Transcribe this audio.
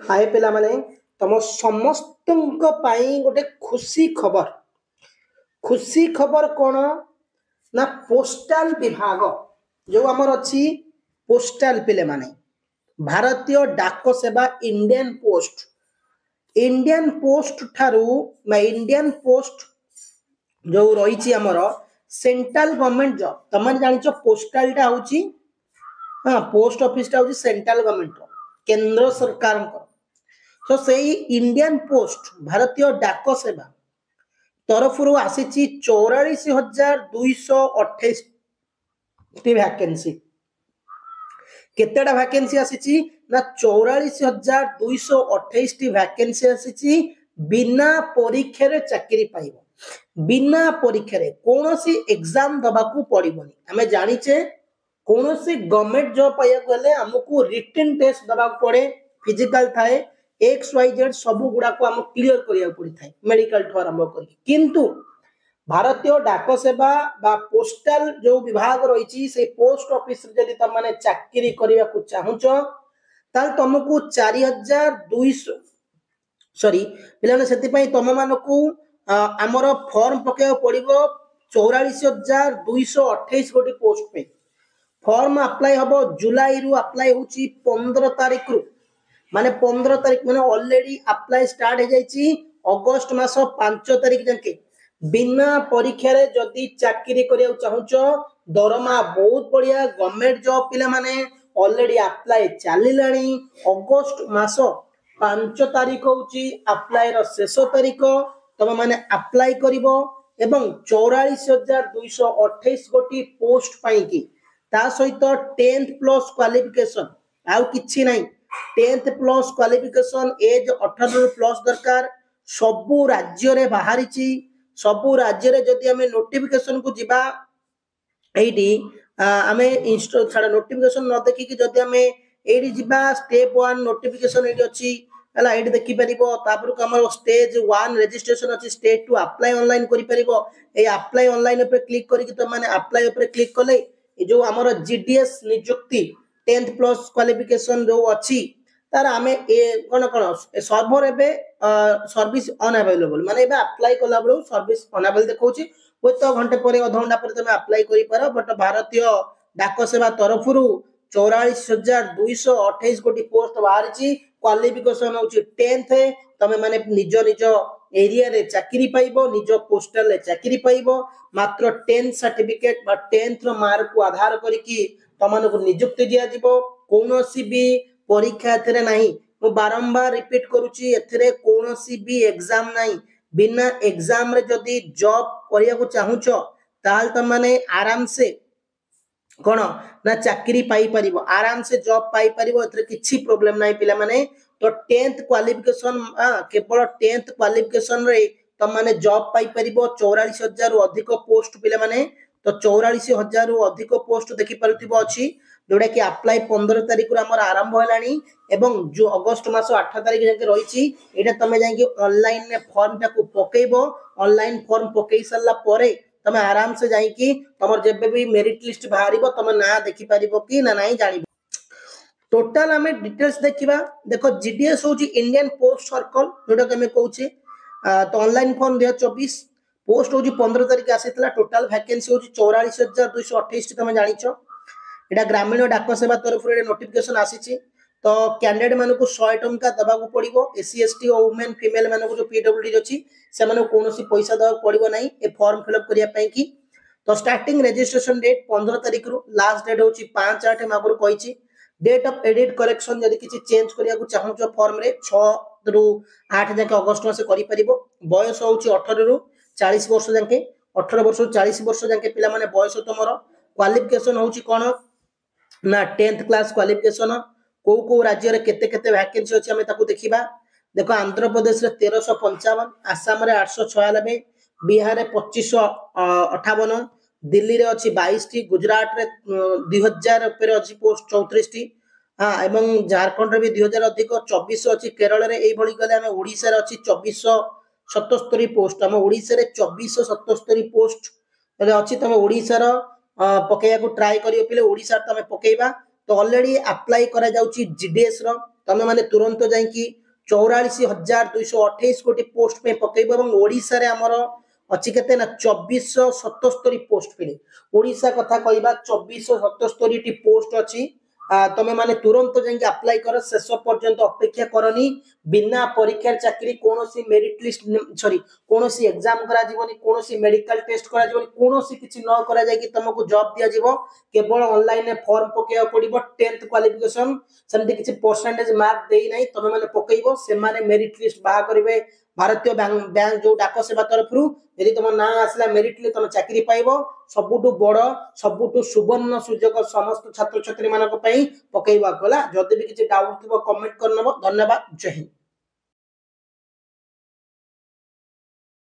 हाय पिला माने तुम समस्त गोटे खुशी खबर कौन ना पोस्टाल विभाग जो आमर अच्छी पोस्टाल पिले माने भारतीय डाक सेवा इंडियन पोस्ट ठारू ना इंडियन पोस्ट जो रही आमर सेंट्रल गवर्नमेंट जॉब तुम जान पोस्टाल टा हूँ हाँ पोस्ट ऑफिस टा हूँ सेंट्रल गवर्नमेंट केंद्र सरकार तो से इंडियन पोस्ट भारतीय डाक सेवा तरफ आसी 44,228 वैकेंसी केतेटा वैकेंसी आसी ना 44,228 वैकेंसी आसी बिना परीक्षा रे चाकरी पाइबो बिना परीक्षा रे कोनोसी एग्जाम दबाकू पड़िबोनी हमें जानिचे कोनोसी गवर्नमेंट जॉब पाइया गले हमकू रिटन टेस्ट दबाकू पड़े फिजिकल थाए XYZ सबु गुडा को हम क्लियर करिया पड़ी थाए मेडिकल ठो आरंभ करी किंतु भारतीय डाक सेवा बा पोस्टल जो विभाग रही से पोस्ट ऑफिस जदि तुम माने चाकरी करिया को चाहुच ताल तुमको 4,200 सॉरी पिलाने सेति पई तुम मानको हमर फॉर्म पकेया पड़िबो 44,228 गोटी पोस्ट पे फॉर्म अप्लाई हबो जुलाई रु अप्लाई होची 15 तारिख रु माने 15 तारिख माने ऑलरेडी अप्लाई स्टार्ट हो जाइए अगस्त मास 5 तारिख जाके बिना परीक्षा रे जदि चाकरी करिया चाहुच दरमा बहुत बढ़िया गवर्नमेंट जॉब पिला माने ऑलरेडी अप्लाई चलिलानी अगस्त मास 5 तारिख होची अप्लाई रो शेष तारिख तुम माने अप्लाई करिवो एवं 44,228 गोटी पोस्ट पाई की ता सहित 10th प्लस क्वालिफिकेशन आउ किछि नाही 10th plus qualification as 18 plus दरकार सबु राज्य रे बाहरी सबु राज्य रे जदि हमें नोटिफिकेशन को जिबा एडी हमें इंस्टॉल छाड़ा नोटिफिकेशन न देखि कि जदि हमें एडी जिबा स्टेप 1 नोटिफिकेशन एडी अछि हला एडी देखि परिबो तापर को हमर स्टेज 1 रजिस्ट्रेशन अछि स्टेज 2 अप्लाई ऑनलाइन करि परिबो ए अप्लाई ऑनलाइन पे क्लिक करि कि त माने अप्लाई पे क्लिक कले ए जो हमर जीडीएस नियुक्ति 10th प्लस क्वालिफिकेशन जो अच्छी तार आमे ए कोन कोन सर्वर एबे सर्विस अनअवेलेबल माने एबे अप्लाई कला बळो सर्विस अनअवेलेबल देखौची ओय तो घंटे परे अध घंटा परे तमे अप्लाई करि पारो बट भारतीय डाक सेवा तरफरु 44,228 कोटी पोस्ट बाहरची क्वालिफिकेशन होची 10th तमे माने निज निज एरिया रे चाकरी पाइबो निज पोस्टल रे चाकरी पाइबो मात्र 10th सर्टिफिकेट बा 10th रो मार्क को आधार करी की तमान को नियुक्ति दिया जीवो कोनोसी भी परीक्षा एथरे नाही मु बारंबार रिपीट करूची एथरे कोनोसी भी एग्जाम नाही बिना एग्जाम रे जदी जॉब करिया को चाहुच ताल त माने आराम से कोन ना चाकरी पाई परिबो आराम से जॉब पाई परिबो एथरे किछि प्रॉब्लम नाही पिला माने तो 10th क्वालिफिकेशन केवल 10th क्वालिफिकेशन रे त माने जॉब पाई परिबो 44,000 रु अधिक पोस्ट पिला माने तो 44,000 रु अधिक पोस्ट देखि परथिबो अछि जोडा कि अप्लाई 15 तारिख रु हमर आरंभ होलानी एवं जो अगस्त मास 8 तारिख जाके रहिछि एटा तमे जाके ऑनलाइन ने फॉर्म टा को पकेइबो ऑनलाइन फॉर्म पकेइ सल्ला परे तमे आराम से जाईकी तमर जेबे भी मेरिट लिस्ट बाहरिबो तमे ना देखि परिबो कि ना नाही जानिबो टोटल हमें डिटेल्स देखिबा देखो जीडीएस होची इंडियन पोस्ट सर्कल जोडा कि हमें कहूची तो ऑनलाइन फॉर्म 2024 पोस्ट होची 15 तारिख आसीतला टोटल वैकेंसी होची 44,228 तमे जानिछो एटा ग्रामीण डाक सेवा तरफ रे नोटिफिकेशन आसीची तो कैंडिडेट माने को 100 टंका दबा को पड़िबो एससी एसटी और वुमेन फीमेल माने को जो पीडब्ल्यूडी अछि से माने कोनोसी पैसा दबा पड़िबो नाही ए फॉर्म फिलअप करिया पई की तो स्टार्टिंग रजिस्ट्रेशन डेट 15 तारिख रु लास्ट डेट होची 5/8 मागुर कहिची डेट ऑफ एडिट करेक्शन यदि किछि चेंज करिया को चाहूचो फॉर्म रे 6 रु 8 जाके अगस्त मासे करि परिबो बयस होची 18 रु 40 वर्ष जाके 18 वर्ष रु 40 वर्ष जाके पिला माने बयस तमरो क्वालिफिकेशन होची कोन ना 10th क्लास क्वालिफिकेशन को राज्य रे केते केते वैकेंसी अछि हमें ताको देखिबा देखो आंध्र प्रदेश रे 1355 आसाम रे 896 बिहार रे 2558 दिल्ली रे अछि 22 टी गुजरात रे 2000 ऊपर अछि पोस्ट 34 टी हां एवं झारखंड रे भी 2000 अधिक 24 अछि केरल रे एई भली गले हमें ओडिसा रे अछि 2477 पोस्ट हम ओडिसा रे 2477 पोस्ट रे अछि तमे ओडिसा रो पकेया को ट्राई करियो पिले ओडिसा तमे पकेइबा तो ऑलरेडी अप्लाई करा जाउची जीडीएस रो तमे माने तुरंत जाई 44,228 कोटी पोस्ट पे पकेइबो এবং ओडिसा रे हमर अछि केते ना 2477 पोस्ट पे ओडिसा कथा कहबा 2477 टी पोस्ट अछि तमे माने तुरंत जाई अप्लाई कर शेष पर्यंत अपेक्षा करनी बिना परीक्षा चाकरी कोनोसी मेरिट लिस्ट सॉरी कोनोसी एग्जाम करा जीवनी कोनोसी मेडिकल टेस्ट करा जीवनी कोनोसी किछि न करा जाय कि तुमको जॉब दिया जीवो केवल ऑनलाइन में फॉर्म पकेया पड़िबो 10th क्वालिफिकेशन सेमति किछि परसेंटेज मार्क देई नै तमे माने पकेइबो से माने मेरिट लिस्ट बाहा करिवे भारतीय बैंक जो डाक सेवा तरफ रु यदि तुम ना आसला मेरिट ले तुम चाकरी पाइबो सबुटु बड़ सबुटु सुवर्ण सुजोग समस्त छात्र छात्री मानक पई पकेइबा गला जदि भी किछि डाउट थिबो कमेंट करनबो धन्यवाद जय हिंद।